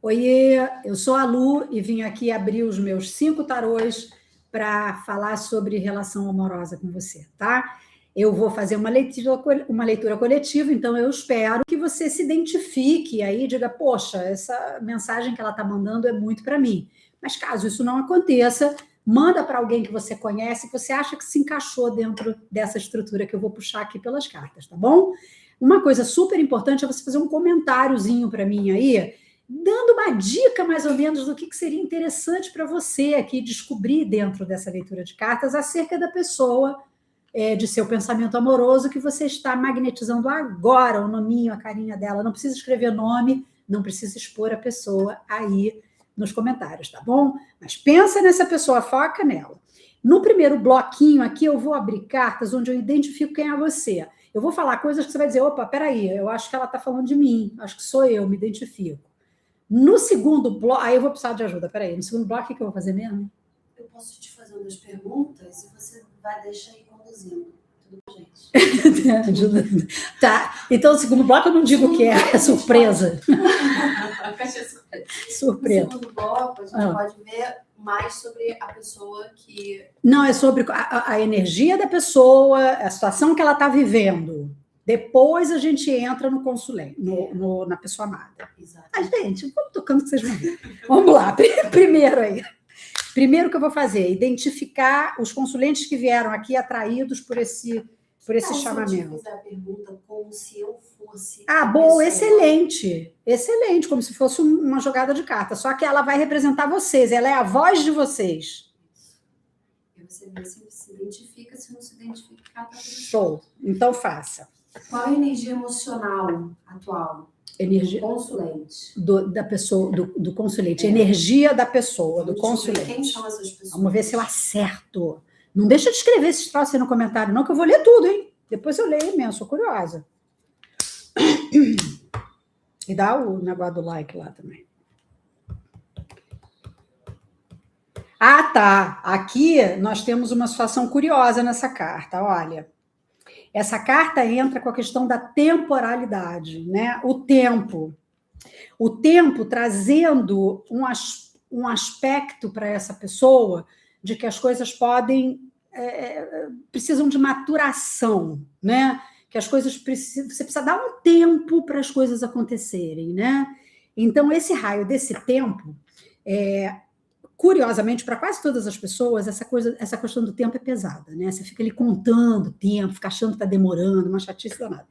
Oiê, eu sou a Lu e vim aqui abrir os meus 5 tarôs para falar sobre relação amorosa com você, tá? Eu vou fazer uma leitura coletiva, então eu espero que você se identifique aí e diga, poxa, essa mensagem que ela está mandando é muito para mim. Mas caso isso não aconteça, manda para alguém que você conhece, que você acha que se encaixou dentro dessa estrutura que eu vou puxar aqui pelas cartas, tá bom? Uma coisa super importante é você fazer um comentáriozinho para mim aí, dando uma dica mais ou menos do que seria interessante para você aqui descobrir dentro dessa leitura de cartas acerca da pessoa, de seu pensamento amoroso que você está magnetizando agora, o nominho, a carinha dela. Não precisa escrever nome, não precisa expor a pessoa aí nos comentários, tá bom? Mas pensa nessa pessoa, foca nela. No primeiro bloquinho aqui, eu vou abrir cartas onde eu identifico quem é você. Eu vou falar coisas que você vai dizer, opa, peraí, eu acho que ela está falando de mim, acho que sou eu, me identifico. No segundo bloco, aí eu vou precisar de ajuda, peraí, no segundo bloco, o que eu vou fazer mesmo? Eu posso te fazer umas perguntas e você vai deixar ir conduzindo. Tudo bom, gente? Tá, então o segundo bloco eu não digo o que é surpresa. Surpresa. No segundo bloco, a gente pode ver mais sobre a pessoa que... Não, é sobre a energia da pessoa, a situação que ela está vivendo. Depois a gente entra no consulente, na pessoa amada. Exato. Gente, vamos tocando que vocês vão ver. Vamos lá, primeiro aí. Primeiro que eu vou fazer, identificar os consulentes que vieram aqui atraídos por esse chamamento. Se eu te fizer a pergunta como se eu fosse... Bom, excelente. Excelente, como se fosse uma jogada de carta. Só que ela vai representar vocês, ela é a voz de vocês. E você vê se se identifica, se não se identificar, tá tudo Show. Então faça. Qual a energia emocional atual? Energia do consulente. Da pessoa, do consulente. Energia da pessoa, do consulente. Quem são essas pessoas? Vamos ver se eu acerto. Não deixa de escrever esses troços aí no comentário, não, que eu vou ler tudo, hein? Depois eu leio mesmo, sou curiosa. E dá o negócio do like lá também. Tá. Aqui nós temos uma situação curiosa nessa carta, olha. Essa carta entra com a questão da temporalidade, né? O tempo trazendo um aspecto para essa pessoa de que as coisas precisam de maturação, né? Que as coisas você precisa dar um tempo para as coisas acontecerem, né? Então, esse raio desse tempo, curiosamente, para quase todas as pessoas, essa questão do tempo é pesada, né? Você fica ali contando o tempo, fica achando que está demorando, uma chatice danada.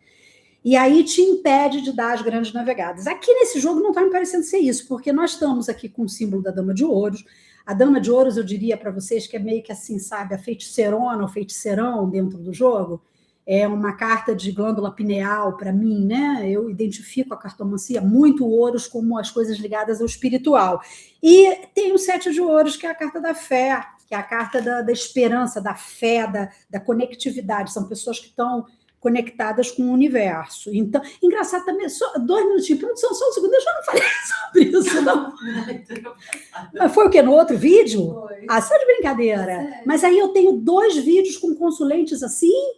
E aí te impede de dar as grandes navegadas. Aqui nesse jogo não está me parecendo ser isso, porque nós estamos aqui com o símbolo da Dama de Ouros. A Dama de Ouros, eu diria para vocês que é meio que assim, sabe, a feiticeirona, o feiticeirão dentro do jogo. É uma carta de glândula pineal para mim, né? Eu identifico a cartomancia, muito ouros, como as coisas ligadas ao espiritual. E tem o 7 de ouros, que é a carta da fé, que é a carta da esperança, da fé, da conectividade. São pessoas que estão conectadas com o universo. Então, engraçado também, só 2 minutinhos, produção, só um segundo, eu já não falei sobre isso, não. Mas foi o quê? No outro vídeo? Foi. Só de brincadeira. Mas aí eu tenho 2 vídeos com consulentes assim.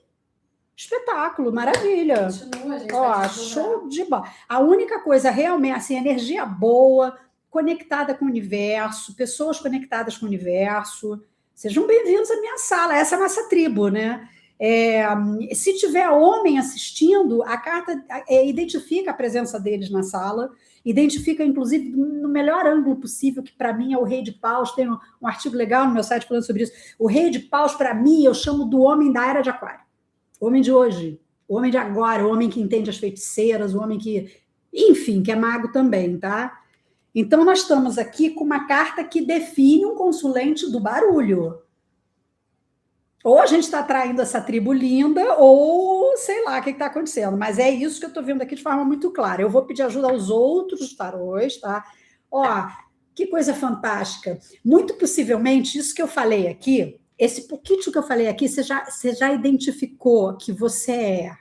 Espetáculo, maravilha. Continua, gente. Show de bola. A única coisa realmente, assim, energia boa, conectada com o universo, pessoas conectadas com o universo. Sejam bem-vindos à minha sala, essa é a nossa tribo, né? Se tiver homem assistindo, a carta identifica a presença deles na sala, identifica, inclusive, no melhor ângulo possível, que para mim é o Rei de Paus. Tem um artigo legal no meu site falando sobre isso. O Rei de Paus, para mim, eu chamo do homem da era de Aquário. O homem de hoje, o homem de agora, o homem que entende as feiticeiras, o homem que, enfim, que é mago também, tá? Então, nós estamos aqui com uma carta que define um consulente do barulho. Ou a gente está atraindo essa tribo linda, ou sei lá o que está acontecendo. Mas é isso que eu estou vendo aqui de forma muito clara. Eu vou pedir ajuda aos outros tarôs, tá? Que coisa fantástica. Muito possivelmente, isso que eu falei aqui, esse pouquinho que eu falei aqui, você já identificou que você é,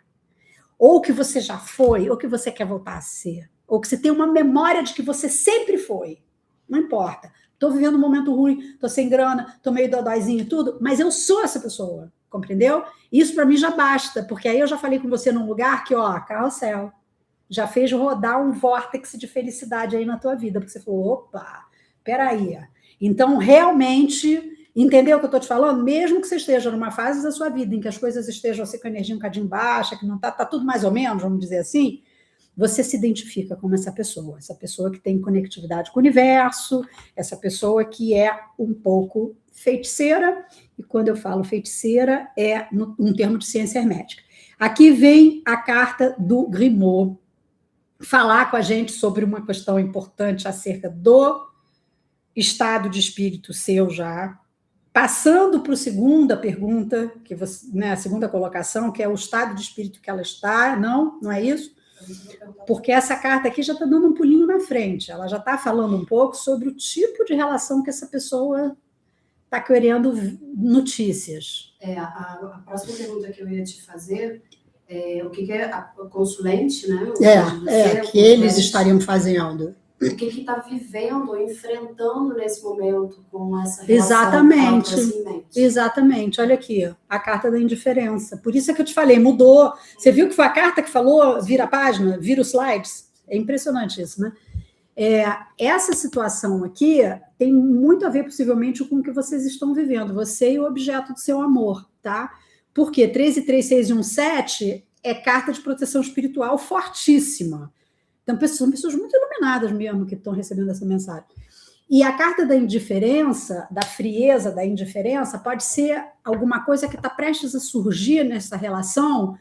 ou que você já foi, ou que você quer voltar a ser, ou que você tem uma memória de que você sempre foi. Não importa. Estou vivendo um momento ruim, estou sem grana, estou meio dodóizinho e tudo, mas eu sou essa pessoa, compreendeu? Isso para mim já basta, porque aí eu já falei com você num lugar que, carrossel. já fez rodar um vórtice de felicidade aí na tua vida, porque você falou, opa, peraí. Então, realmente, entendeu o que eu estou te falando? Mesmo que você esteja numa fase da sua vida em que as coisas estejam assim, com a energia um bocadinho baixa, que não tá tudo mais ou menos, vamos dizer assim, você se identifica como essa pessoa que tem conectividade com o universo, essa pessoa que é um pouco feiticeira, e quando eu falo feiticeira, é um termo de ciência hermética. Aqui vem a carta do Grimaud falar com a gente sobre uma questão importante acerca do estado de espírito seu já, passando para a segunda pergunta, que você, né, a segunda colocação, que é o estado de espírito que ela está, não é isso? Porque essa carta aqui já está dando um pulinho na frente, ela já está falando um pouco sobre o tipo de relação que essa pessoa está querendo notícias. A próxima pergunta que eu ia te fazer é o que é a consulente, né? Que eles estariam fazendo. O que está vivendo, enfrentando nesse momento com essa relação? Exatamente. Olha aqui, a carta da indiferença. Por isso é que eu te falei, mudou. Você viu que foi a carta que falou, vira a página, vira os slides? É impressionante isso, né? Essa situação aqui tem muito a ver, possivelmente, com o que vocês estão vivendo, você e o objeto do seu amor, tá? Porque 3 e 3, 6 e 1, 7 é carta de proteção espiritual fortíssima. Então, são pessoas muito iluminadas mesmo que estão recebendo essa mensagem. E a carta da indiferença, da frieza, da indiferença, pode ser alguma coisa que está prestes a surgir nessa relação,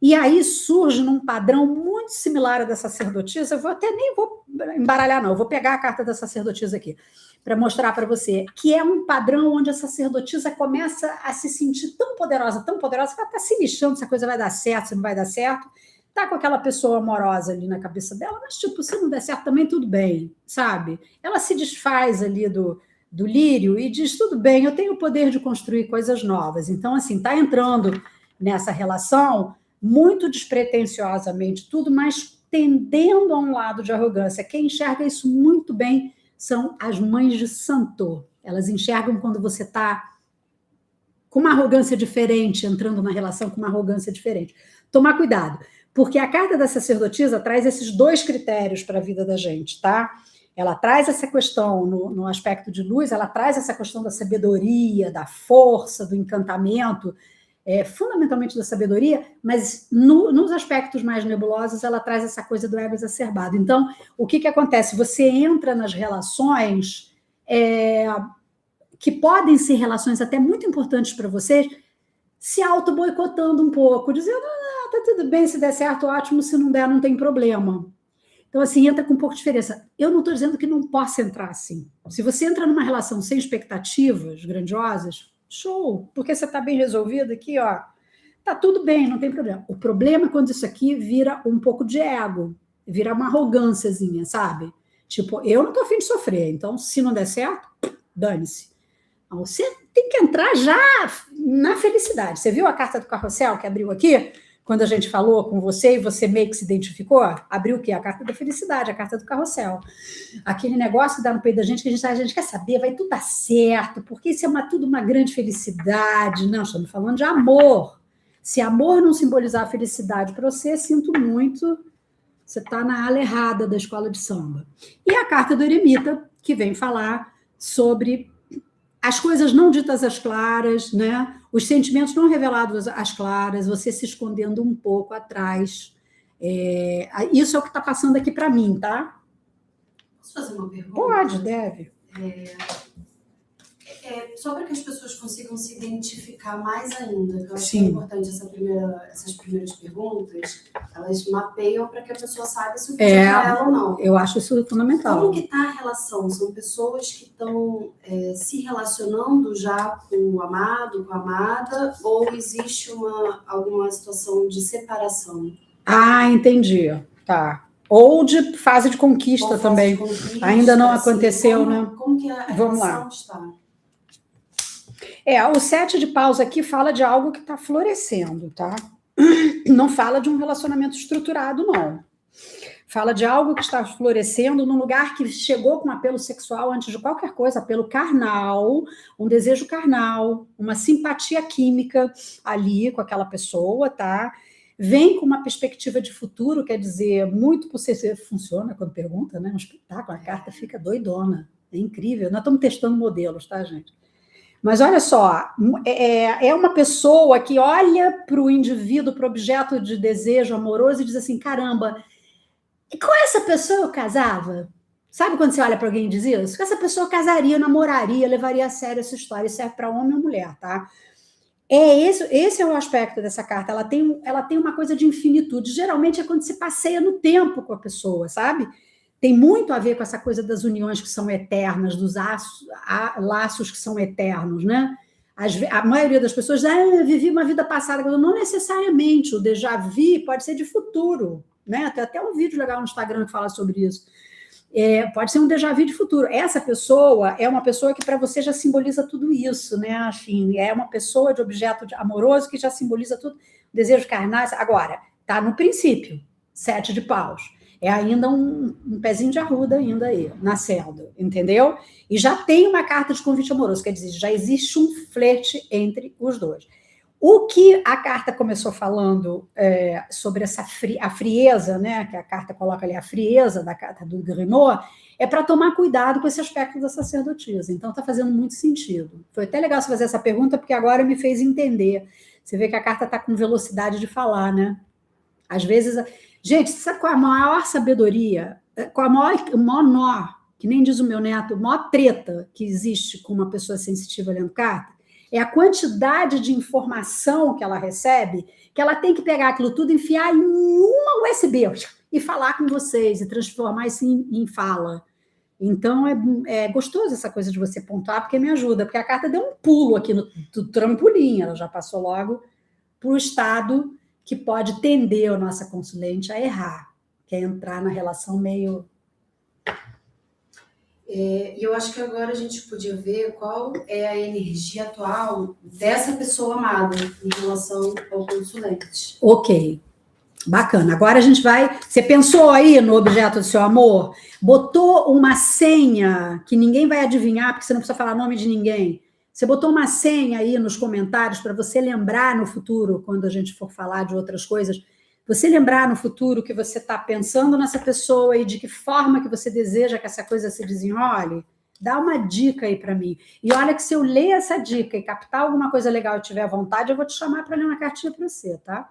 e aí surge num padrão muito similar à da sacerdotisa. Eu nem vou embaralhar, não. Eu vou pegar a carta da sacerdotisa aqui para mostrar para você que é um padrão onde a sacerdotisa começa a se sentir tão poderosa, que ela está se lixando se a coisa vai dar certo, se não vai dar certo. Tá com aquela pessoa amorosa ali na cabeça dela, mas, tipo, se não der certo também, tudo bem, sabe? Ela se desfaz ali do lírio e diz, tudo bem, eu tenho o poder de construir coisas novas. Então, assim, tá entrando nessa relação muito despretensiosamente, tudo, mas tendendo a um lado de arrogância. Quem enxerga isso muito bem são as mães de santo. Elas enxergam quando você tá com uma arrogância diferente, entrando na relação com uma arrogância diferente. Tomar cuidado. Porque a carta da sacerdotisa traz esses 2 critérios para a vida da gente, tá? Ela traz essa questão no aspecto de luz, ela traz essa questão da sabedoria, da força, do encantamento, fundamentalmente da sabedoria, mas nos aspectos mais nebulosos ela traz essa coisa do ego exacerbado. Então, o que acontece? Você entra nas relações que podem ser relações até muito importantes para vocês, se auto-boicotando um pouco, dizendo, tá tudo bem, se der certo, ótimo, se não der, não tem problema. Então, assim, entra com um pouco de diferença. Eu não estou dizendo que não possa entrar assim. Se você entra numa relação sem expectativas grandiosas, show, porque você está bem resolvido aqui, ó, tá tudo bem, não tem problema. O problema é quando isso aqui vira um pouco de ego, vira uma arrogânciazinha, sabe? Tipo, eu não estou a fim de sofrer, então, se não der certo, dane-se. Então, você tem que entrar já na felicidade. Você viu a carta do carrossel que abriu aqui? Quando a gente falou com você e você meio que se identificou, abriu o quê? A carta da felicidade, a carta do carrossel. Aquele negócio que dá no peito da gente, que a gente quer saber, vai tudo dar certo, porque isso é tudo uma grande felicidade. Não, estamos falando de amor. Se amor não simbolizar a felicidade para você, sinto muito, você está na ala errada da escola de samba. E a carta do eremita, que vem falar sobre as coisas não ditas às claras, né? Os sentimentos não revelados às claras, você se escondendo um pouco atrás. Isso é o que está passando aqui para mim, tá? Posso fazer uma pergunta? Pode, deve. Só para que as pessoas consigam se identificar mais ainda, que eu acho que é importante essas primeiras perguntas, elas mapeiam para que a pessoa saiba se o que é para ela ou não. Eu acho isso fundamental. Como que está a relação? São pessoas que estão se relacionando já com o amado, com a amada, ou existe alguma situação de separação? Ah, entendi. Tá. Ou de fase de conquista também. Ainda não aconteceu, assim, né? Como que a relação está? O 7 de paus aqui fala de algo que está florescendo, tá? Não fala de um relacionamento estruturado, não. Fala de algo que está florescendo num lugar que chegou com apelo sexual antes de qualquer coisa, apelo carnal, um desejo carnal, uma simpatia química ali com aquela pessoa, tá? vem com uma perspectiva de futuro, quer dizer, muito por ser funciona quando pergunta, né? Um espetáculo, a carta fica doidona, é incrível. Nós estamos testando modelos, tá, gente? Mas olha só, é uma pessoa que olha para o indivíduo, para o objeto de desejo amoroso e diz assim, caramba, e com essa pessoa eu casava? Sabe quando você olha para alguém e diz isso? Com essa pessoa eu casaria, namoraria, levaria a sério essa história. Isso serve para homem ou mulher, tá? Esse é o aspecto dessa carta. Ela tem uma coisa de infinitude. Geralmente é quando se passeia no tempo com a pessoa, sabe? Tem muito a ver com essa coisa das uniões que são eternas, dos laços que são eternos, né? A maioria das pessoas diz, vivi uma vida passada. Não necessariamente. O déjà vu pode ser de futuro, né? Tem até um vídeo legal no Instagram que fala sobre isso. Pode ser um déjà vu de futuro. Essa pessoa é uma pessoa que para você já simboliza tudo isso, né? Assim, é uma pessoa de objeto amoroso que já simboliza tudo, desejo carnais. Agora, tá no princípio, 7 de paus. É ainda um pezinho de arruda ainda aí, nascendo, entendeu? E já tem uma carta de convite amoroso, quer dizer, já existe um flerte entre os dois. O que a carta começou falando sobre a frieza, né, que a carta coloca ali, a frieza da carta do Grimaud, é para tomar cuidado com esse aspecto da sacerdotisa. Então, está fazendo muito sentido. Foi até legal você fazer essa pergunta, porque agora me fez entender. Você vê que a carta está com velocidade de falar, né? Às vezes... Gente, sabe qual é a maior sabedoria? Qual é o maior nó, que nem diz o meu neto, a maior treta que existe com uma pessoa sensitiva lendo carta? É a quantidade de informação que ela recebe, que ela tem que pegar aquilo tudo, enfiar em uma USB e falar com vocês, e transformar isso em fala. Então, é gostoso essa coisa de você pontuar, porque me ajuda, porque a carta deu um pulo aqui no trampolim, ela já passou logo para o estado que pode tender a nossa consulente a errar, que é entrar na relação meio... E eu acho que agora a gente podia ver qual é a energia atual dessa pessoa amada em relação ao consulente. Ok, bacana. Agora a gente vai... Você pensou aí no objeto do seu amor? Botou uma senha que ninguém vai adivinhar, porque você não precisa falar nome de ninguém. Você botou uma senha aí nos comentários para você lembrar no futuro, quando a gente for falar de outras coisas, você lembrar no futuro que você está pensando nessa pessoa e de que forma que você deseja que essa coisa se desenrole? Dá uma dica aí para mim. E olha que se eu ler essa dica e captar alguma coisa legal e tiver vontade, eu vou te chamar para ler uma cartinha para você, tá?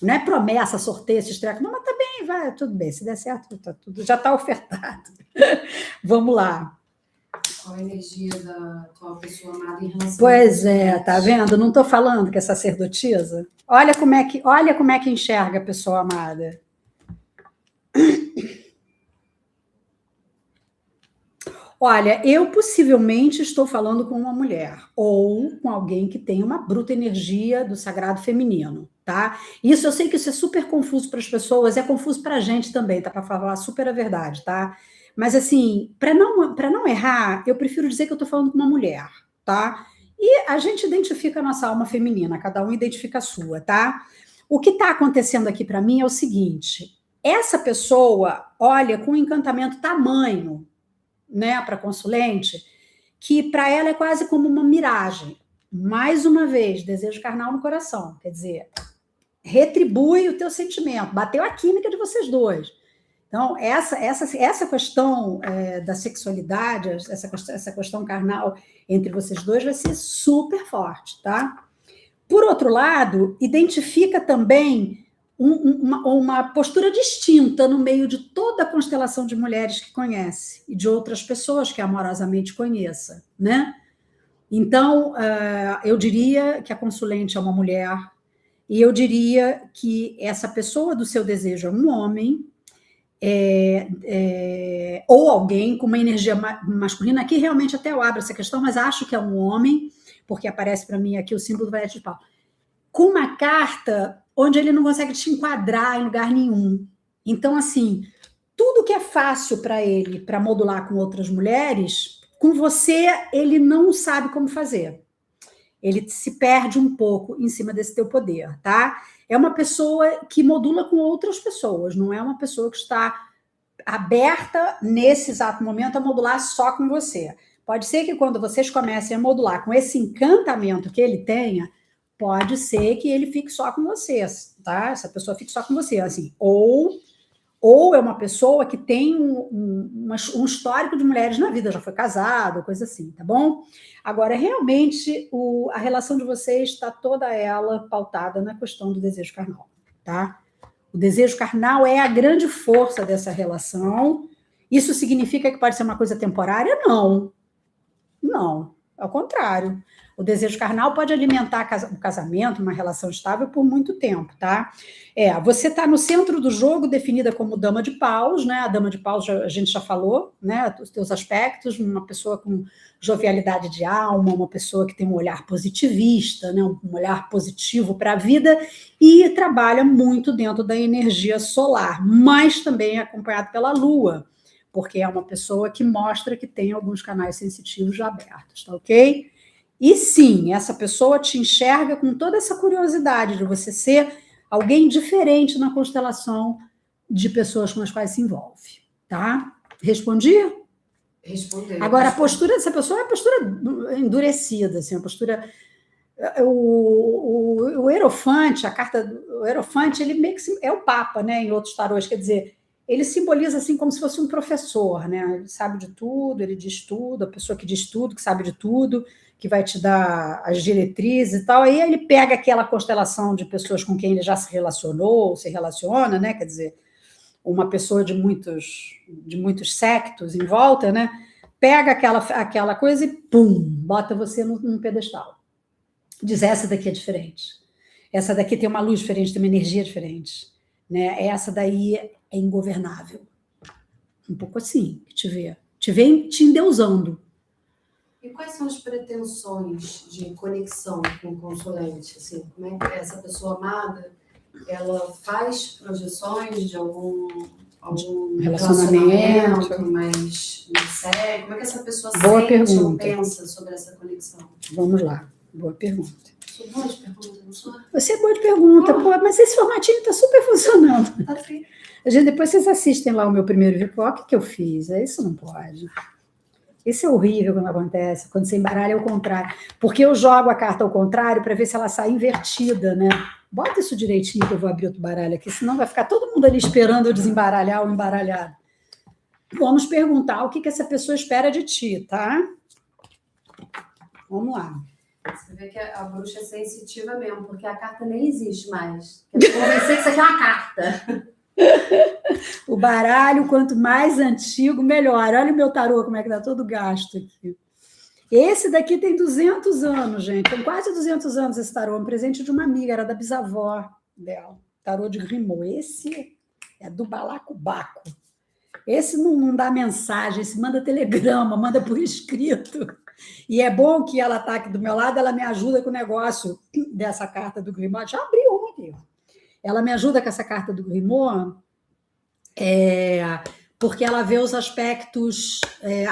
Não é promessa, sorteio, esses trecos. Não, mas tá bem, vai, tudo bem. Se der certo, tá tudo, já está ofertado. Vamos lá. Qual a energia da atual pessoa amada em relação... Pois é, tá vendo? Não estou falando que é sacerdotisa. Olha como é que enxerga a pessoa amada. Olha, eu possivelmente estou falando com uma mulher ou com alguém que tem uma bruta energia do sagrado feminino, tá? Isso eu sei que isso é super confuso para as pessoas, é confuso para a gente também, tá? Para falar super a verdade, tá? Mas, assim, para não errar, eu prefiro dizer que eu estou falando com uma mulher, tá? E a gente identifica a nossa alma feminina, cada um identifica a sua, tá? O que está acontecendo aqui para mim é o seguinte, essa pessoa olha com um encantamento tamanho, né, para consulente, que para ela é quase como uma miragem. Mais uma vez, desejo carnal no coração, quer dizer, retribui o teu sentimento, bateu a química de vocês dois. Então, essa questão da sexualidade, essa questão carnal entre vocês dois vai ser super forte, tá? Por outro lado, identifica também uma postura distinta no meio de toda a constelação de mulheres que conhece e de outras pessoas que amorosamente conheça, né? Então, eu diria que a consulente é uma mulher e eu diria que essa pessoa do seu desejo é um homem, ou alguém com uma energia masculina. Aqui realmente até eu abro essa questão, mas acho que é um homem, porque aparece para mim aqui o símbolo do valete de pau, com uma carta onde ele não consegue te enquadrar em lugar nenhum. Então, assim, tudo que é fácil para ele, para modular com outras mulheres, com você ele não sabe como fazer. Ele se perde um pouco em cima desse teu poder, tá? É uma pessoa que modula com outras pessoas, não é uma pessoa que está aberta nesse exato momento a modular só com você. Pode ser que quando vocês comecem a modular com esse encantamento que ele tenha, pode ser que ele fique só com você, tá? Essa pessoa fique só com você, assim. Ou é uma pessoa que tem um histórico de mulheres na vida, já foi casado, coisa assim, tá bom? Agora, realmente, a relação de vocês está toda ela pautada na questão do desejo carnal, tá? O desejo carnal é a grande força dessa relação. Isso significa que pode ser uma coisa temporária? Não. Não, ao contrário. O desejo carnal pode alimentar um casamento, uma relação estável por muito tempo, tá? Você está no centro do jogo, definida como dama de paus, né? A dama de paus, a gente já falou, né? Os teus aspectos, uma pessoa com jovialidade de alma, uma pessoa que tem um olhar positivista, né? Um olhar positivo para a vida e trabalha muito dentro da energia solar, mas também é acompanhado pela lua, porque é uma pessoa que mostra que tem alguns canais sensitivos já abertos, tá ok? E sim, essa pessoa te enxerga com toda essa curiosidade de você ser alguém diferente na constelação de pessoas com as quais se envolve, tá? Respondi? Respondeu. Agora, a postura dessa pessoa é uma postura endurecida, assim, uma postura... O Hierofante, a carta... O Hierofante, ele meio que é o Papa, né, em outros tarôs, quer dizer... Ele simboliza assim como se fosse um professor, né? Ele sabe de tudo, ele diz tudo, a pessoa que diz tudo, que sabe de tudo, que vai te dar as diretrizes e tal. Aí ele pega aquela constelação de pessoas com quem ele já se relacionou, se relaciona, né? Quer dizer, uma pessoa de muitos sectos em volta, né? Pega aquela coisa e pum, bota você num pedestal. Diz, essa daqui é diferente. Essa daqui tem uma luz diferente, tem uma energia diferente, né? Essa daí é ingovernável. Um pouco assim, que te vê te endeusando. E quais são as pretensões de conexão com o consulente? Assim, como é que essa pessoa amada, ela faz projeções de algum relacionamento mais sério? Como é que essa pessoa sente ou pensa sobre essa conexão? Vamos lá, boa pergunta. Sou boa de pergunta, não sou? Você é boa de pergunta, pô, mas esse formatinho está super funcionando. Tá sim. Depois vocês assistem lá o meu primeiro vídeo, o que eu fiz? Isso não pode. Isso é horrível quando acontece, quando você embaralha ao contrário. Porque eu jogo a carta ao contrário para ver se ela sai invertida, né? Bota isso direitinho que eu vou abrir outro baralho aqui, senão vai ficar todo mundo ali esperando eu desembaralhar o embaralhado. Vamos perguntar o que essa pessoa espera de ti, tá? Vamos lá. Você vê que a bruxa é sensitiva mesmo, porque a carta nem existe mais. Quer convencer que isso aqui é uma carta. O baralho, quanto mais antigo, melhor. Olha o meu tarô, como é que tá todo gasto aqui. Esse daqui tem 200 anos, gente. Tem quase 200 anos esse tarô. Um presente de uma amiga, era da bisavó dela. Tarô de Grimaud. Esse é do balacobaco. Esse não dá mensagem, esse manda telegrama, manda por escrito. E é bom que ela está aqui do meu lado, ela me ajuda com o negócio dessa carta do Grimaud. Já abri uma aqui. Ela me ajuda com essa carta do Grimaud, porque ela vê os aspectos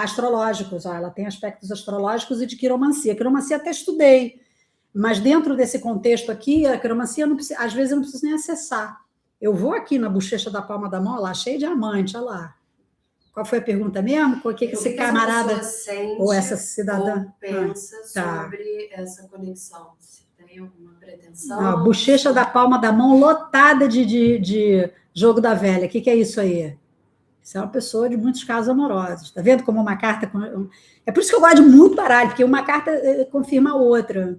astrológicos. Ela tem aspectos astrológicos e de quiromancia. Quiromancia até estudei, mas dentro desse contexto aqui, a quiromancia, às vezes eu não preciso nem acessar. Eu vou aqui na bochecha da palma da mão, lá, cheio de diamante, olha lá. Qual foi a pergunta mesmo? O que esse camarada sente ou essa cidadã ou pensa sobre essa conexão? Se tem alguma pretensão? A bochecha da palma da mão lotada de jogo da velha. O que é isso aí? Isso é uma pessoa de muitos casos amorosos. Tá vendo como uma carta... É por isso que eu gosto de muito baralho, porque uma carta confirma a outra.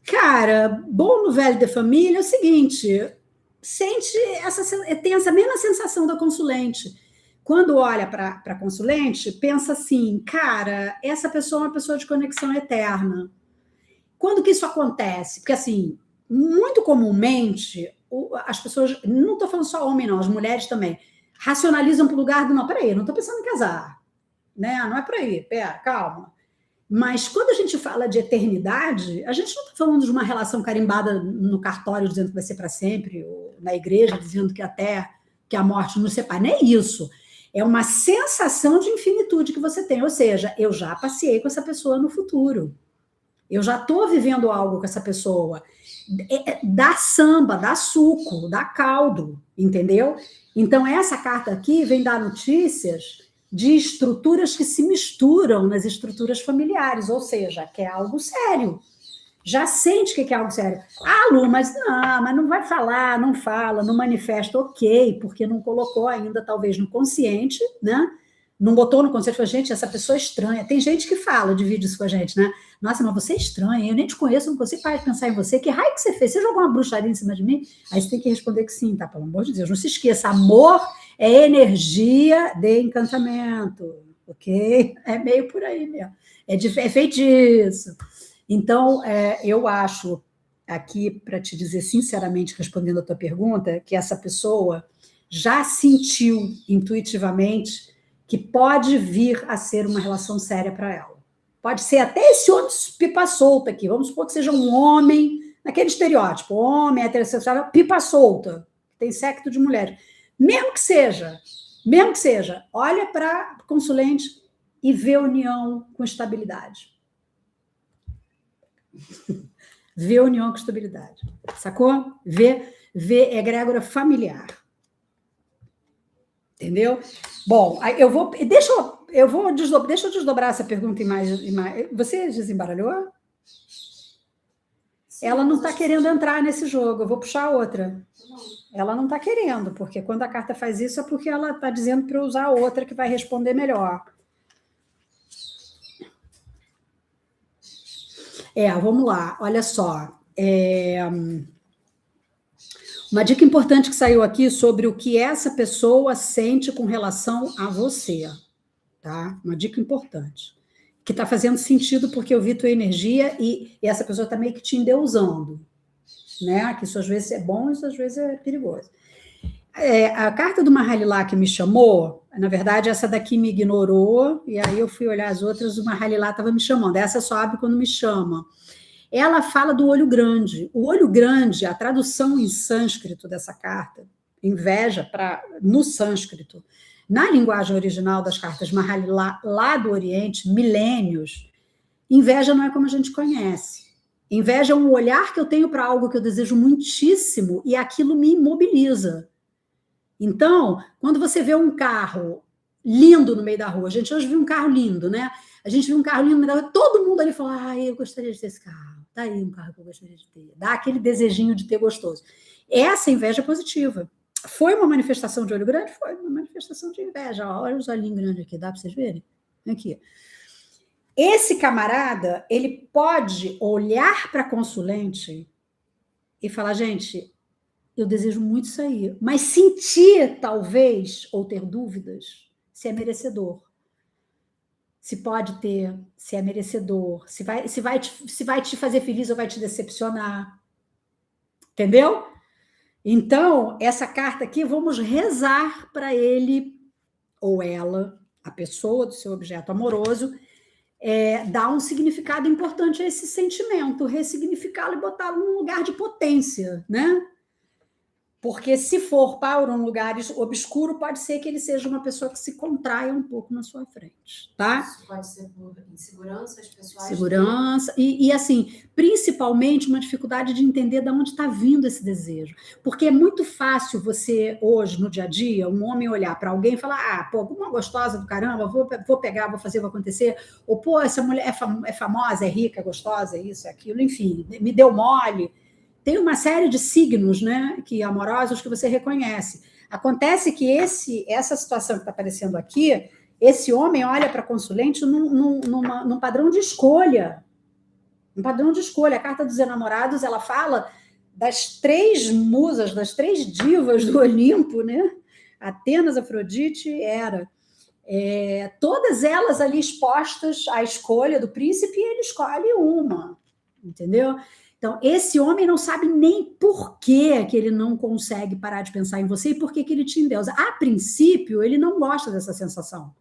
Cara, bom no velho de família é o seguinte, tem essa mesma sensação da consulente. Quando olha para a consulente, pensa assim, cara, essa pessoa é uma pessoa de conexão eterna. Quando que isso acontece? Porque, assim, muito comumente, as pessoas, não estou falando só homem, não, as mulheres também, racionalizam para o lugar do, não, peraí, não estou pensando em casar, né? Não é por aí, pera, calma. Mas quando a gente fala de eternidade, a gente não está falando de uma relação carimbada no cartório dizendo que vai ser para sempre, ou na igreja dizendo que até que a morte nos separe, não é isso. É uma sensação de infinitude que você tem, ou seja, eu já passei com essa pessoa no futuro. Eu já estou vivendo algo com essa pessoa. Dá samba, dá suco, dá caldo, entendeu? Então, essa carta aqui vem dar notícias de estruturas que se misturam nas estruturas familiares, ou seja, que é algo sério. já sente que é algo sério. Ah, Lu, mas não vai falar, não fala, não manifesta, ok, porque não colocou ainda, talvez, no consciente, né? Não botou no consciente, falou, gente, essa pessoa é estranha. Tem gente que fala, divide isso com a gente, né? Nossa, mas você é estranha, eu nem te conheço, não consigo parar de pensar em você. Que raio que você fez? Você jogou uma bruxaria em cima de mim? Aí você tem que responder que sim, tá? Pelo amor de Deus, não se esqueça, amor é energia de encantamento, ok? É meio por aí mesmo. É feitiço. Então, eu acho, aqui, para te dizer sinceramente, respondendo a tua pergunta, que essa pessoa já sentiu intuitivamente que pode vir a ser uma relação séria para ela. Pode ser até esse homem pipa solta aqui. Vamos supor que seja um homem, naquele estereótipo, homem, heterossexual, pipa solta, tem secto de mulheres. Mesmo que seja, olha para o consulente e vê união com estabilidade. Vê união com estabilidade. Sacou? Vê egrégora familiar. Entendeu? Bom, deixa eu desdobrar essa pergunta em mais. Você desembaralhou? Sim, ela não está querendo entrar nesse jogo. Eu vou puxar outra. Não. Ela não está querendo, porque quando a carta faz isso é porque ela está dizendo para eu usar outra que vai responder melhor. Vamos lá. Olha só. Uma dica importante que saiu aqui sobre o que essa pessoa sente com relação a você, tá? Uma dica importante. Que está fazendo sentido porque eu vi tua energia e essa pessoa está meio que te endeusando, né? Que isso às vezes é bom, isso às vezes é perigoso. A carta do Mahalilá que me chamou, na verdade, essa daqui me ignorou, e aí eu fui olhar as outras, o Mahalilá estava me chamando. Essa só abre quando me chama. Ela fala do olho grande. O olho grande, a tradução em sânscrito dessa carta, inveja no sânscrito, na linguagem original das cartas Mahalilá, lá do Oriente, milênios, inveja não é como a gente conhece. Inveja é um olhar que eu tenho para algo que eu desejo muitíssimo e aquilo me imobiliza. Então, quando você vê um carro lindo no meio da rua, a gente hoje viu um carro lindo, né? A gente viu um carro lindo no meio da rua, todo mundo ali falou, eu gostaria de ter esse carro. Tá aí um carro que eu gostaria de ter. Dá aquele desejinho de ter gostoso. Essa inveja é positiva. Foi uma manifestação de olho grande? Foi uma manifestação de inveja. Olha os olhinhos grandes aqui, dá para vocês verem? Aqui. Esse camarada, ele pode olhar para a consulente e falar, gente, eu desejo muito isso aí, mas sentir, talvez, ou ter dúvidas, se é merecedor. Se pode ter, se é merecedor, se vai te fazer feliz ou vai te decepcionar. Entendeu? Então, essa carta aqui, vamos rezar para ele ou ela, a pessoa do seu objeto amoroso, dar um significado importante a esse sentimento, ressignificá-lo e botá-lo num lugar de potência, né? Porque se for para um lugar obscuro, pode ser que ele seja uma pessoa que se contraia um pouco na sua frente, tá? Isso pode ser por inseguranças pessoais. Segurança. E assim, principalmente uma dificuldade de entender de onde está vindo esse desejo. Porque é muito fácil você, hoje, no dia a dia, um homem olhar para alguém e falar, uma gostosa do caramba, vou pegar, vou fazer, vai acontecer. Ou, essa mulher é famosa, é rica, é gostosa, é isso, é aquilo, enfim, me deu mole. Tem uma série de signos, né, amorosos que você reconhece. Acontece que essa situação que está aparecendo aqui, esse homem olha para a consulente num padrão de escolha. Um padrão de escolha. A carta dos enamorados, ela fala das 3 musas, das 3 divas do Olimpo, né? Atenas, Afrodite e Hera. Todas elas ali expostas à escolha do príncipe e ele escolhe uma, entendeu? Então, esse homem não sabe nem por que ele não consegue parar de pensar em você e por que ele te endeusa. A princípio, ele não gosta dessa sensação,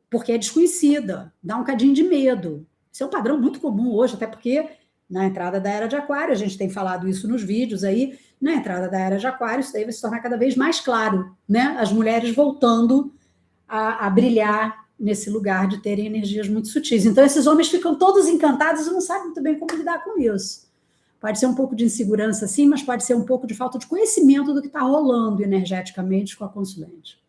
porque é desconhecida, dá um cadinho de medo. Isso é um padrão muito comum hoje, até porque na entrada da Era de Aquário, a gente tem falado isso nos vídeos aí, na entrada da Era de Aquário, isso daí vai se tornar cada vez mais claro, né? As mulheres voltando a brilhar nesse lugar de terem energias muito sutis. Então, esses homens ficam todos encantados e não sabem muito bem como lidar com isso. Pode ser um pouco de insegurança, sim, mas pode ser um pouco de falta de conhecimento do que está rolando energeticamente com a consulente.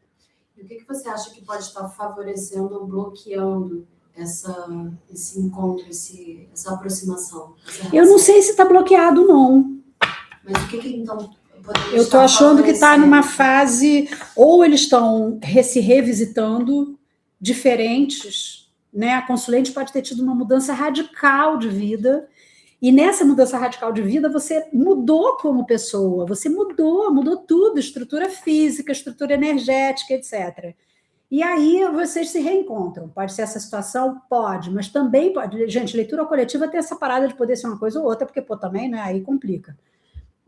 E o que você acha que pode estar favorecendo ou bloqueando esse encontro, essa aproximação? Eu não sei se está bloqueado, não. Mas o que então... Eu estou achando que está numa fase... Ou eles estão se revisitando, diferentes, né? A consulente pode ter tido uma mudança radical de vida, e nessa mudança radical de vida você mudou como pessoa, você mudou tudo, estrutura física, estrutura energética, etc. E aí vocês se reencontram. Pode ser essa situação? Pode, mas também pode... Gente, leitura coletiva tem essa parada de poder ser uma coisa ou outra, porque, pô, também, né, aí complica.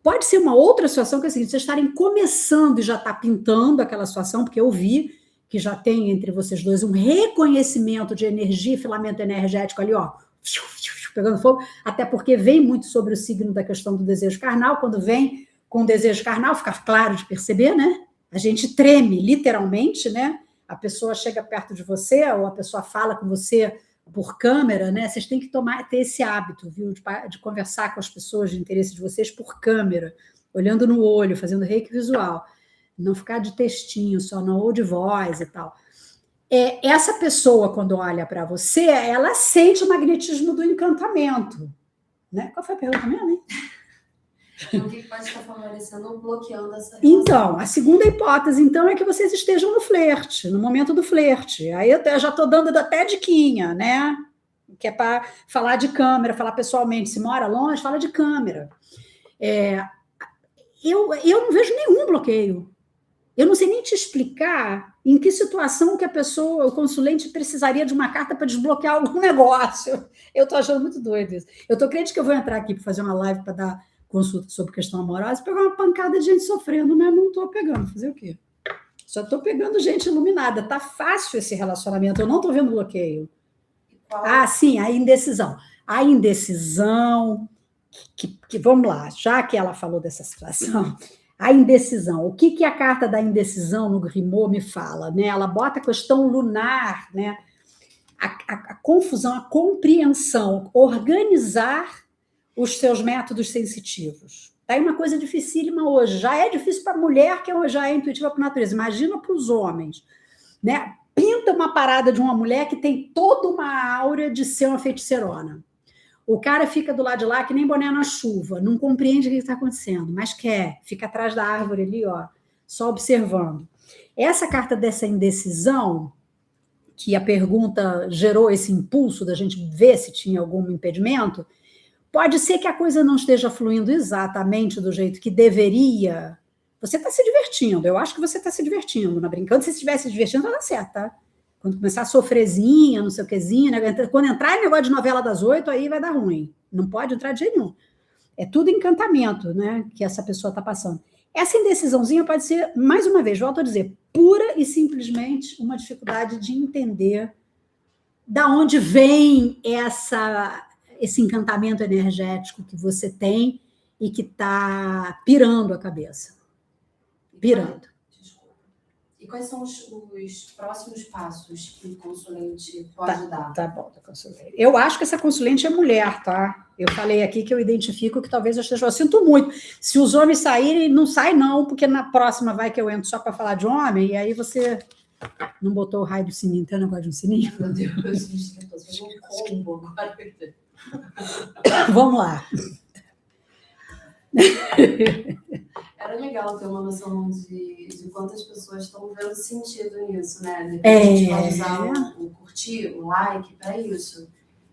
Pode ser uma outra situação que é a seguinte, vocês estarem começando e já está pintando aquela situação, porque eu vi que já tem entre vocês dois um reconhecimento de energia, filamento energético ali, ó, pegando fogo, até porque vem muito sobre o signo da questão do desejo carnal. Quando vem com o desejo carnal, fica claro de perceber, né? A gente treme, literalmente, né? A pessoa chega perto de você, ou a pessoa fala com você por câmera, né? Vocês têm que ter esse hábito, viu? De conversar com as pessoas de interesse de vocês por câmera, olhando no olho, fazendo reiki visual. Não ficar de textinho só, não, ou de voz e tal. Essa pessoa, quando olha para você, ela sente o magnetismo do encantamento. Né? Qual foi a pergunta mesmo, hein? O que pode estar favorecendo ou bloqueando essa relação? Então, a segunda hipótese, então, é que vocês estejam no flerte, no momento do flerte. Aí eu já estou dando até diquinha, né? Que é para falar de câmera, falar pessoalmente. Se mora longe, fala de câmera. Eu não vejo nenhum bloqueio. Eu não sei nem te explicar em que situação que a pessoa, o consulente, precisaria de uma carta para desbloquear algum negócio. Eu estou achando muito doido isso. Eu estou crente que eu vou entrar aqui para fazer uma live para dar consulta sobre questão amorosa, pegar uma pancada de gente sofrendo, mas não estou pegando. Fazer o quê? Só estou pegando gente iluminada. Tá fácil esse relacionamento. Eu não estou vendo bloqueio. Sim, a indecisão. A indecisão, que vamos lá, já que ela falou dessa situação... A indecisão. O que a carta da indecisão no Grimmaux me fala? Né? Ela bota a questão lunar, né? A confusão, a compreensão, organizar os seus métodos sensitivos. Tá aí uma coisa dificílima hoje. Já é difícil para a mulher, que já é intuitiva por natureza. Imagina para os homens. Né? Pinta uma parada de uma mulher que tem toda uma aura de ser uma feiticeirona. O cara fica do lado de lá que nem boné na chuva, não compreende o que está acontecendo, mas fica atrás da árvore ali, ó, só observando. Essa carta dessa indecisão, que a pergunta gerou esse impulso da gente ver se tinha algum impedimento, pode ser que a coisa não esteja fluindo exatamente do jeito que deveria. Você está se divertindo, eu acho que você está se divertindo, na brincando. Se estivesse se divertindo, vai dar certo, tá? Quando começar a sofrezinha, não sei o quezinho, né? Quando entrar em negócio de novela das 8, aí vai dar ruim. Não pode entrar de jeito nenhum. É tudo encantamento, né? Que essa pessoa está passando. Essa indecisãozinha pode ser, mais uma vez, volto a dizer, pura e simplesmente uma dificuldade de entender da onde vem esse encantamento energético que você tem e que está pirando a cabeça. Pirando. E quais são os próximos passos que o consulente pode dar? Tá bom, consulente. Eu acho que essa consulente é mulher, tá? Eu falei aqui que eu identifico que talvez eu esteja... Eu sinto muito. Se os homens saírem, não sai não, porque na próxima vai que eu entro só para falar de homem, e aí você não botou o raio do sininho. Tem um negócio de um sininho? Meu Deus, eu estou fazendo um combo agora. Vamos lá. Era legal ter uma noção de quantas pessoas estão vendo sentido nisso, né? Depois a gente pode usar o curtir, o like para isso.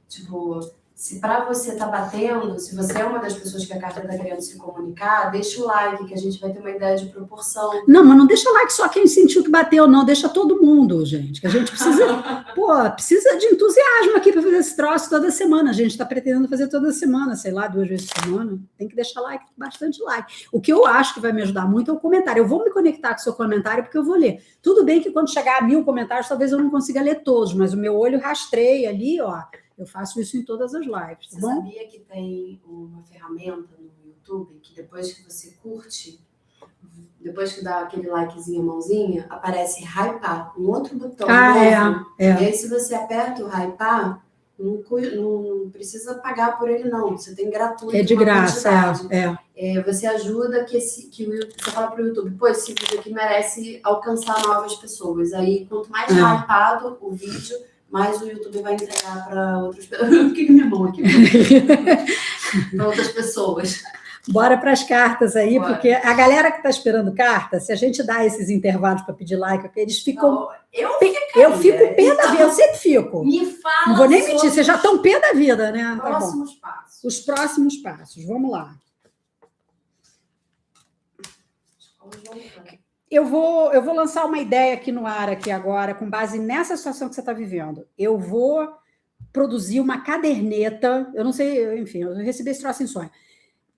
Tipo, se para você tá batendo, se você é uma das pessoas que a carta está querendo se comunicar, deixa o like, que a gente vai ter uma ideia de proporção. Não, mas não deixa like só quem sentiu que bateu, não. Deixa todo mundo, gente. Que a gente precisa de entusiasmo aqui para fazer esse troço toda semana. A gente está pretendendo fazer toda semana, sei lá, 2 vezes por semana. Tem que deixar like, bastante like. O que eu acho que vai me ajudar muito é o comentário. Eu vou me conectar com o seu comentário porque eu vou ler. Tudo bem que quando chegar a 1000 comentários, talvez eu não consiga ler todos, mas o meu olho rastreia ali, ó. Eu faço isso em todas as lives, tá bom? Você sabia que tem uma ferramenta no YouTube que depois que você curte, depois que dá aquele likezinho, a mãozinha, aparece hypar, um outro botão novo. E aí, se você aperta o hypar, não precisa pagar por ele, não. Você tem gratuito. É de graça, você ajuda você fala para o YouTube, pô, esse vídeo aqui merece alcançar novas pessoas. Aí, quanto mais hypado o vídeo, mais o YouTube vai entregar para outras pessoas. Por que minha mão aqui? Para outras pessoas. Bora para as cartas aí, Bora. Porque a galera que está esperando carta, se a gente dá esses intervalos para pedir like, eles ficam... Não, eu fico pé da vida, eu sempre fico. Me fala. Não vou nem mentir, vocês já estão pé da vida, né? Próximos passos. Os próximos passos, vamos lá. Eu vou lançar uma ideia aqui no ar aqui agora, com base nessa situação que você está vivendo. Eu vou produzir uma caderneta, eu não sei, enfim, eu recebi esse troço em sonho,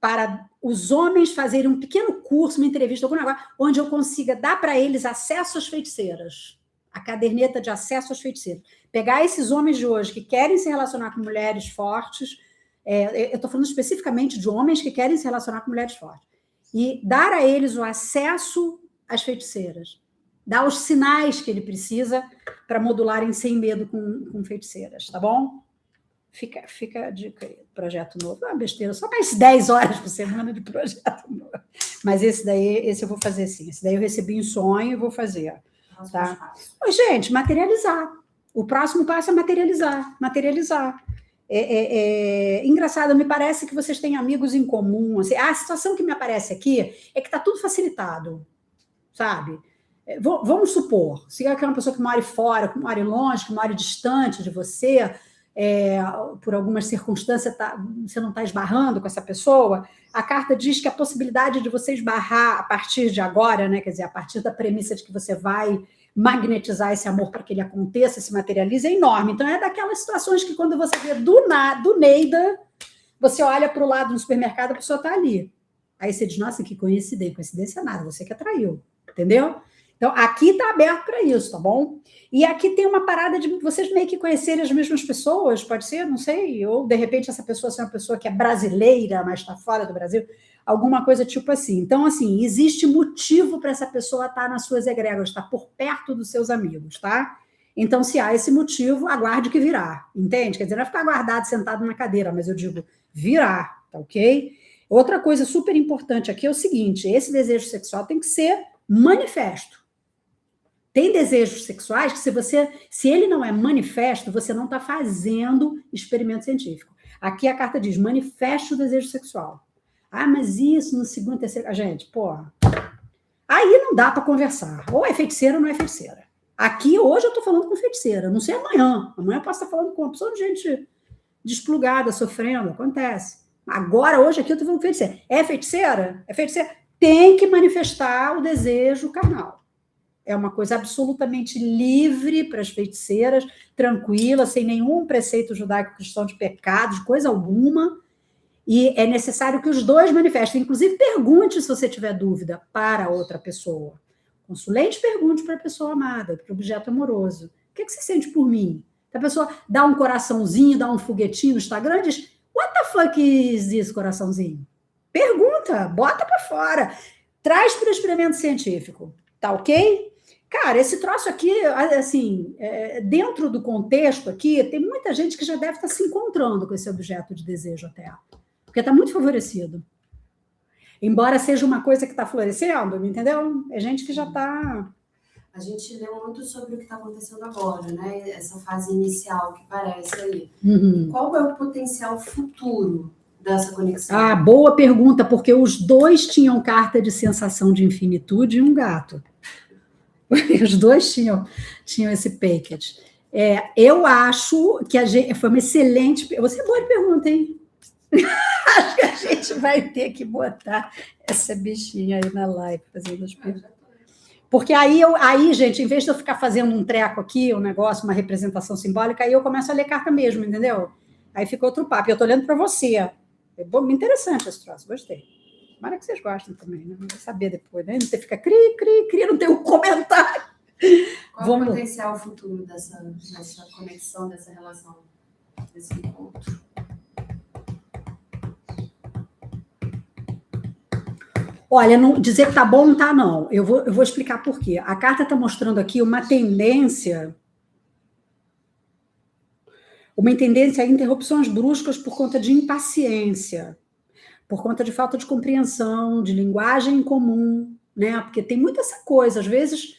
para os homens fazerem um pequeno curso, uma entrevista, algum negócio, onde eu consiga dar para eles acesso às feiticeiras. A caderneta de acesso às feiticeiras. Pegar esses homens de hoje que querem se relacionar com mulheres fortes, eu estou falando especificamente de homens que querem se relacionar com mulheres fortes, e dar a eles o acesso às feiticeiras. Dar os sinais que ele precisa para modularem sem medo com feiticeiras, tá bom? Fica a dica aí, projeto novo. É uma besteira, só mais 10 horas por semana de projeto novo. Mas esse eu vou fazer sim. Esse daí eu recebi em sonho e vou fazer. Tá? Mas, gente, materializar. O próximo passo é materializar. Materializar. Engraçado, me parece que vocês têm amigos em comum. Assim, a situação que me aparece aqui é que está tudo facilitado, sabe? Vamos supor, se é uma pessoa que mora fora, que mora longe, que mora distante de você, por algumas circunstâncias você não está esbarrando com essa pessoa, a carta diz que a possibilidade de você esbarrar a partir de agora, né, quer dizer, a partir da premissa de que você vai magnetizar esse amor para que ele aconteça, se materialize, é enorme. Então, é daquelas situações que quando você vê do Neida, você olha para o lado no supermercado, a pessoa está ali. Aí você diz, nossa, que coincidência. Coincidência nada, você que atraiu, entendeu? Então, aqui está aberto para isso, tá bom? E aqui tem uma parada de vocês meio que conhecerem as mesmas pessoas, pode ser, não sei, ou de repente essa pessoa ser uma pessoa que é brasileira, mas está fora do Brasil, alguma coisa tipo assim. Então, assim, existe motivo para essa pessoa estar nas suas egrégoras, estar por perto dos seus amigos, tá? Então, se há esse motivo, aguarde que virá, entende? Quer dizer, não é ficar guardado, sentado na cadeira, mas eu digo virá, tá ok? Outra coisa super importante aqui é o seguinte, esse desejo sexual tem que ser manifesto. Tem desejos sexuais que se ele não é manifesto, você não está fazendo experimento científico. Aqui a carta diz, manifeste o desejo sexual. Ah, mas isso no segundo, terceiro... Gente, pô, aí não dá para conversar. Ou é feiticeira ou não é feiticeira. Aqui, hoje, eu estou falando com feiticeira. Não sei amanhã. Amanhã eu posso estar falando com uma pessoa de gente desplugada, sofrendo. Acontece. Agora, hoje, aqui eu estou falando com feiticeira. É feiticeira? É feiticeira? Tem que manifestar o desejo carnal. É uma coisa absolutamente livre para as feiticeiras, tranquila, sem nenhum preceito judaico-cristão de pecados, coisa alguma. E é necessário que os dois manifestem. Inclusive, pergunte se você tiver dúvida para outra pessoa. Consulente, pergunte para a pessoa amada, para o objeto amoroso. O que você sente por mim? Se a pessoa dá um coraçãozinho, dá um foguetinho no Instagram, diz, what the fuck is this, coraçãozinho? Pergunta, bota para fora. Traz para o experimento científico. Tá ok? Cara, esse troço aqui, assim, dentro do contexto aqui, tem muita gente que já deve estar se encontrando com esse objeto de desejo até. Porque está muito favorecido. Embora seja uma coisa que está florescendo, entendeu? É gente que já está... A gente leu muito sobre o que está acontecendo agora, né? Essa fase inicial que parece aí. Uhum. E qual é o potencial futuro dessa conexão? Ah, boa pergunta, porque os dois tinham carta de sensação de infinitude e um gato. Os dois tinham esse package. Eu acho que foi uma excelente... Você é boa de pergunta, hein? Acho que a gente vai ter que botar essa bichinha aí na live, fazendo as perguntas. Porque aí, gente, em vez de eu ficar fazendo um treco aqui, um negócio, uma representação simbólica, aí eu começo a ler carta mesmo, entendeu? Aí fica outro papo. E eu estou olhando para você. É interessante esse troço, gostei. Tomara que vocês gostem também, né? Não vou saber depois, né? Não ter fica cri, não tem um comentário. Qual é o potencial futuro dessa conexão, dessa relação, desse encontro? Olha, não, dizer que tá bom não tá, não. Eu vou explicar por quê. A carta está mostrando aqui uma tendência a interrupções bruscas por conta de impaciência, por conta de falta de compreensão, de linguagem em comum, né? Porque tem muita essa coisa, às vezes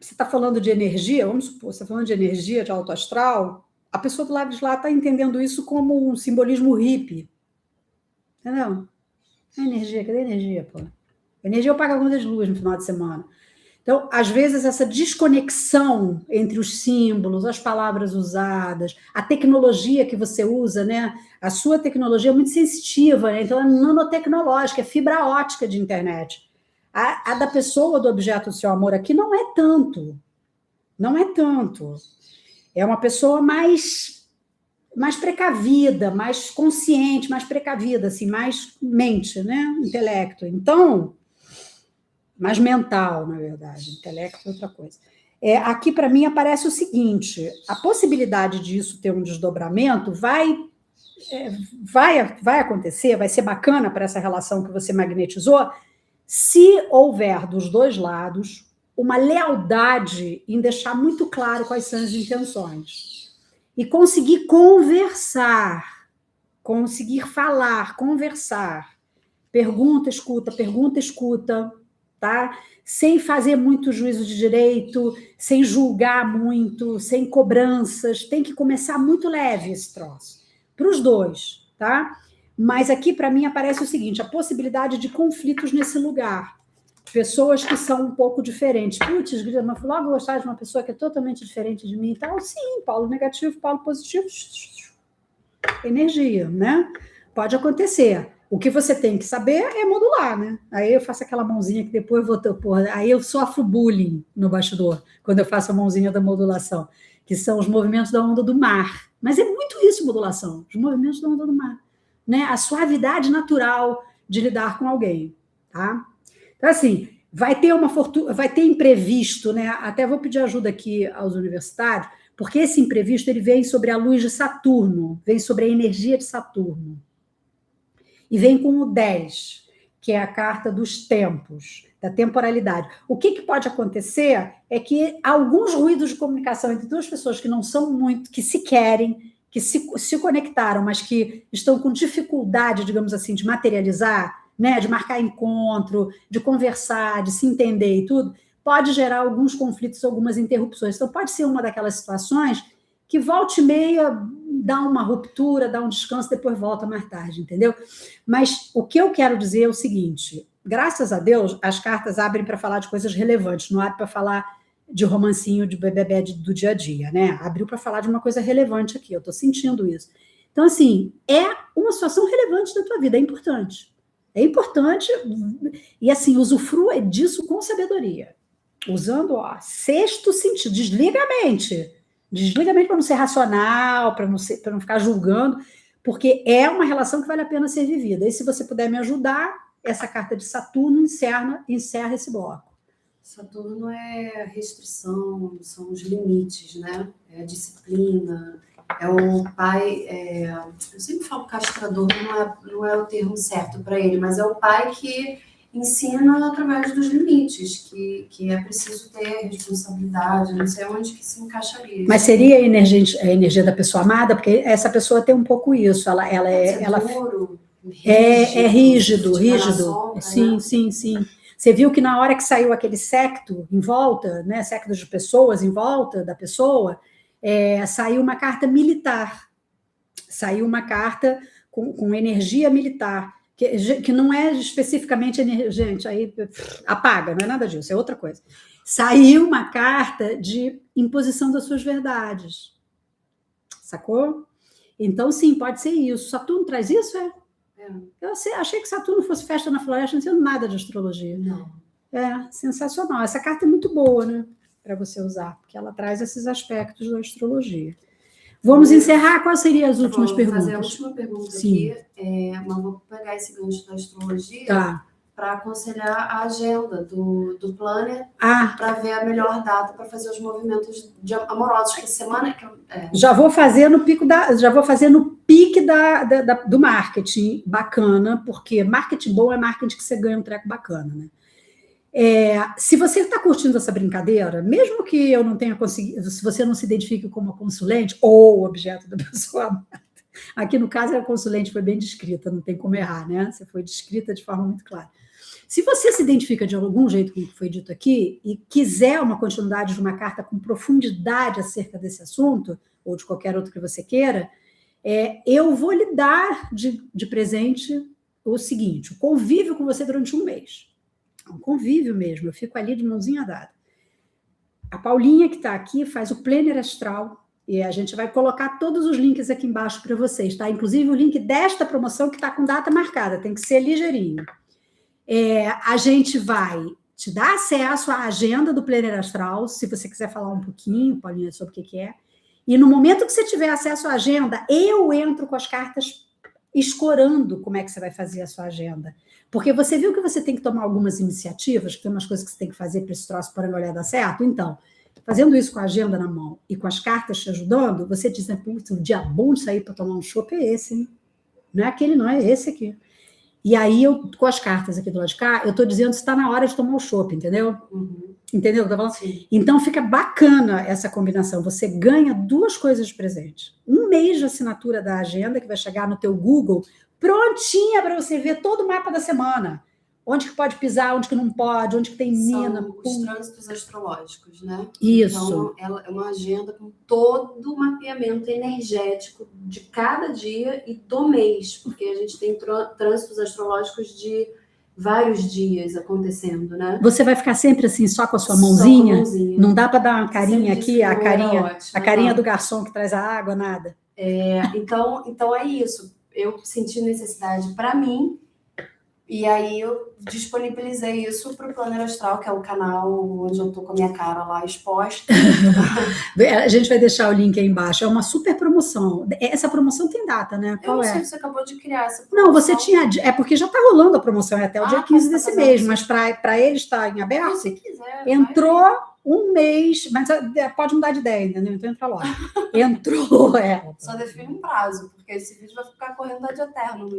você está falando de energia, vamos supor, você está falando de energia, de alto astral, a pessoa do lado de lá está entendendo isso como um simbolismo hippie. Entendeu? É energia, cadê a energia, pô? Energia eu pago a conta de luz no final de semana. Então, às vezes, essa desconexão entre os símbolos, as palavras usadas, a tecnologia que você usa, né? A sua tecnologia é muito sensitiva, né? Então, é nanotecnológica, é fibra ótica de internet. A da pessoa, do objeto do seu amor aqui, não é tanto. Não é tanto. É uma pessoa mais precavida, mais consciente, mais precavida, assim, mais mente, né? Intelecto. Então, mais mental, na verdade. Intelecto é outra coisa. Aqui, para mim, aparece o seguinte: a possibilidade disso ter um desdobramento vai acontecer, vai ser bacana para essa relação que você magnetizou, se houver dos dois lados uma lealdade em deixar muito claro quais são as intenções. E conseguir conversar, conseguir falar, conversar. Pergunta, escuta, tá? Sem fazer muito juízo de direito, sem julgar muito, sem cobranças. Tem que começar muito leve esse troço. Para os dois, tá? Mas aqui, para mim, aparece o seguinte: a possibilidade de conflitos nesse lugar. Pessoas que são um pouco diferentes. Putz, mas logo gostar de uma pessoa que é totalmente diferente de mim e tal. Sim, polo negativo, polo positivo. Energia, né? Pode acontecer. O que você tem que saber é modular, né? Aí eu faço aquela mãozinha que depois eu vou... Porra, aí eu sofro bullying no bastidor, quando eu faço a mãozinha da modulação, que são os movimentos da onda do mar. Mas é muito isso, modulação, os movimentos da onda do mar. Né? A suavidade natural de lidar com alguém, tá? Então, assim, vai ter uma fortuna, vai ter imprevisto, né? Até vou pedir ajuda aqui aos universitários, porque esse imprevisto ele vem sobre a luz de Saturno, vem sobre a energia de Saturno. E vem com o 10, que é a carta dos tempos, da temporalidade. O que pode acontecer é que alguns ruídos de comunicação entre duas pessoas que não são muito, que se querem, que se conectaram, mas que estão com dificuldade, digamos assim, de materializar, né, de marcar encontro, de conversar, de se entender e tudo, pode gerar alguns conflitos, algumas interrupções. Então, pode ser uma daquelas situações que volta e meia dá uma ruptura, dá um descanso, depois volta mais tarde, entendeu? Mas o que eu quero dizer é o seguinte: graças a Deus, as cartas abrem para falar de coisas relevantes, não abre para falar de romancinho, de bebê do dia a dia, né? Abriu para falar de uma coisa relevante aqui, eu estou sentindo isso. Então, assim, é uma situação relevante da tua vida, é importante. É importante, e assim, usufrua disso com sabedoria. Usando, sexto sentido, desliga a mente para não ser racional, para não ficar julgando, porque é uma relação que vale a pena ser vivida. E se você puder me ajudar, essa carta de Saturno encerra esse bloco. Saturno é restrição, são os limites, né? É a disciplina, é o pai... eu sempre falo castrador, não é o termo certo para ele, mas é o pai que ensina através dos limites, que é preciso ter responsabilidade, não sei onde que se encaixaria. Mas seria a energia da pessoa amada? Porque essa pessoa tem um pouco isso, ela duro, rígido. Sombra, sim, né? sim. Você viu que na hora que saiu aquele secto em volta, né, secto de pessoas em volta da pessoa, saiu uma carta militar, saiu uma carta com energia militar, que não é especificamente energia, gente, aí apaga, não é nada disso, é outra coisa. Saiu uma carta de imposição das suas verdades, sacou? Então, sim, pode ser isso. Saturno traz isso, Eu achei que Saturno fosse festa na floresta, não entendo nada de astrologia. Não. Sensacional. Essa carta é muito boa, né, para você usar, porque ela traz esses aspectos da astrologia. Vamos encerrar? Quais seriam as últimas perguntas? Vou fazer a última pergunta aqui, mas vou pegar esse gancho da astrologia para aconselhar a agenda do planner para ver a melhor data para fazer os movimentos amorosos que semana que já vou fazer no pique do marketing bacana, porque marketing bom é marketing que você ganha um treco bacana, né? Se você está curtindo essa brincadeira, mesmo que eu não tenha conseguido, se você não se identifique como consulente ou objeto da pessoa amada, aqui no caso a consulente foi bem descrita, não tem como errar, né? Você foi descrita de forma muito clara. Se você se identifica de algum jeito com o que foi dito aqui e quiser uma continuidade de uma carta com profundidade acerca desse assunto, ou de qualquer outro que você queira, eu vou lhe dar de presente o seguinte, o convívio com você durante um mês. Um convívio mesmo, eu fico ali de mãozinha dada. A Paulinha, que está aqui, faz o planner astral, e a gente vai colocar todos os links aqui embaixo para vocês, tá? Inclusive o link desta promoção que está com data marcada, tem que ser ligeirinho. A gente vai te dar acesso à agenda do planner astral, se você quiser falar um pouquinho, Paulinha, sobre o que é. E no momento que você tiver acesso à agenda, eu entro com as cartas escorando como é que você vai fazer a sua agenda. Porque você viu que você tem que tomar algumas iniciativas, que tem umas coisas que você tem que fazer para esse troço para olhar dar certo? Então, fazendo isso com a agenda na mão e com as cartas te ajudando, você diz, putz, o dia bom de sair para tomar um chopp é esse, hein? Não é aquele, não, é esse aqui. E aí, eu, com as cartas aqui do lado de cá, eu estou dizendo que está na hora de tomar o chopp, entendeu? Uhum. Entendeu? Então, fica bacana essa combinação. Você ganha duas coisas de presente. Um mês de assinatura da agenda, que vai chegar no teu Google, prontinha para você ver todo o mapa da semana. Onde que pode pisar, onde que não pode, onde que tem mina. São os trânsitos astrológicos, né? Isso. Então, é uma agenda com todo o mapeamento energético de cada dia e do mês, porque a gente tem trânsitos astrológicos de vários dias acontecendo, né? Você vai ficar sempre assim, só com a sua mãozinha? Mãozinha. Não dá para dar uma carinha aqui, a carinha não. do garçom que traz a água, nada? Então é isso. Eu senti necessidade para mim, e aí eu disponibilizei isso para o Planner Astral, que é o canal onde eu estou com a minha cara lá exposta. A gente vai deixar o link aí embaixo. É uma super promoção. Essa promoção tem data, né? Qual eu não sei se você acabou de criar essa promoção. Não, você tinha... É porque já está rolando a promoção, é até o dia 15 desse mês, mas para ele estar em aberto, se quiser, entrou um mês, mas pode mudar de ideia, entendeu? Então entra logo. Entrou, Só define um prazo, porque esse vídeo vai ficar correndo de eterno.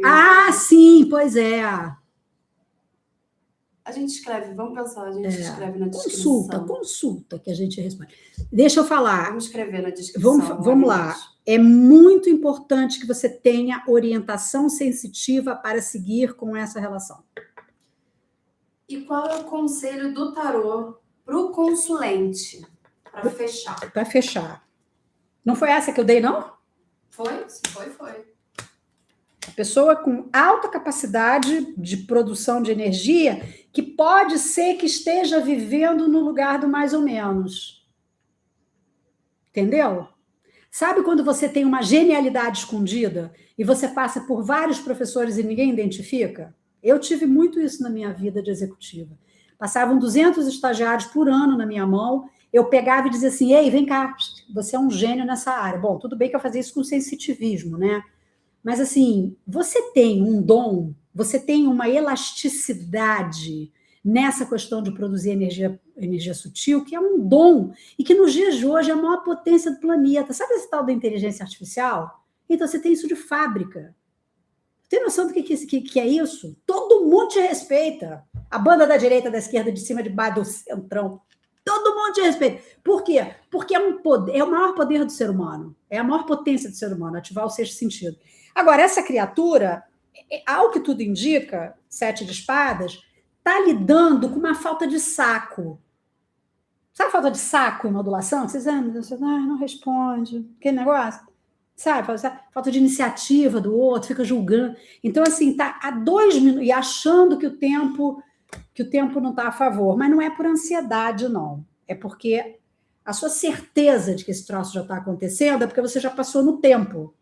Sim, pois é. A gente escreve, vamos pensar, a gente escreve na descrição. Consulta que a gente responde. Deixa eu falar. Vamos escrever na descrição. Vamos lá. É muito importante que você tenha orientação sensitiva para seguir com essa relação. E qual é o conselho do tarô para o consulente? Para fechar. Para fechar. Não foi essa que eu dei, não? Foi? Se foi. A pessoa com alta capacidade de produção de energia, que pode ser que esteja vivendo no lugar do mais ou menos. Entendeu? Sabe quando você tem uma genialidade escondida e você passa por vários professores e ninguém identifica? Eu tive muito isso na minha vida de executiva. Passavam 200 estagiários por ano na minha mão, eu pegava e dizia assim, ei, vem cá, você é um gênio nessa área. Bom, tudo bem que eu fazia isso com sensitivismo, né? Mas, assim, você tem um dom, você tem uma elasticidade nessa questão de produzir energia sutil, que é um dom, e que nos dias de hoje é a maior potência do planeta. Sabe esse tal da inteligência artificial? Então, você tem isso de fábrica. Tem noção do que é isso? Todo mundo te respeita. A banda da direita, da esquerda, de cima, de baixo, do centrão. Todo mundo te respeita. Por quê? Porque é o maior poder do ser humano. É a maior potência do ser humano, ativar o sexto sentido. Agora, essa criatura, ao que tudo indica, 7 de espadas, está lidando com uma falta de saco. Sabe a falta de saco em modulação? Vocês não responde. Aquele negócio? Sabe? Falta de iniciativa do outro, fica julgando. Então, assim, está há 2 minutos e achando que o tempo não está a favor. Mas não é por ansiedade, não. É porque a sua certeza de que esse troço já está acontecendo é porque você já passou no tempo.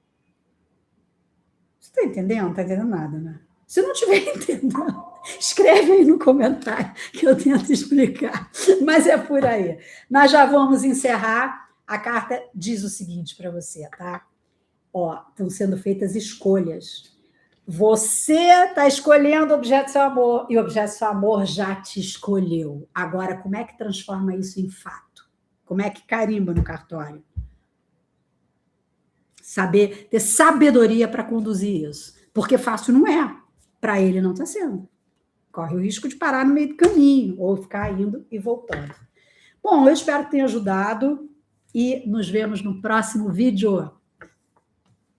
Você está entendendo? Não está entendendo nada, né? Se não estiver entendendo, escreve aí no comentário que eu tento explicar. Mas é por aí. Nós já vamos encerrar. A carta diz o seguinte para você, tá? Estão sendo feitas escolhas. Você está escolhendo o objeto do seu amor e o objeto do seu amor já te escolheu. Agora, como é que transforma isso em fato? Como é que carimba no cartório? Ter sabedoria para conduzir isso. Porque fácil não é. Para ele não está sendo. Corre o risco de parar no meio do caminho ou ficar indo e voltando. Bom, eu espero que tenha ajudado e nos vemos no próximo vídeo.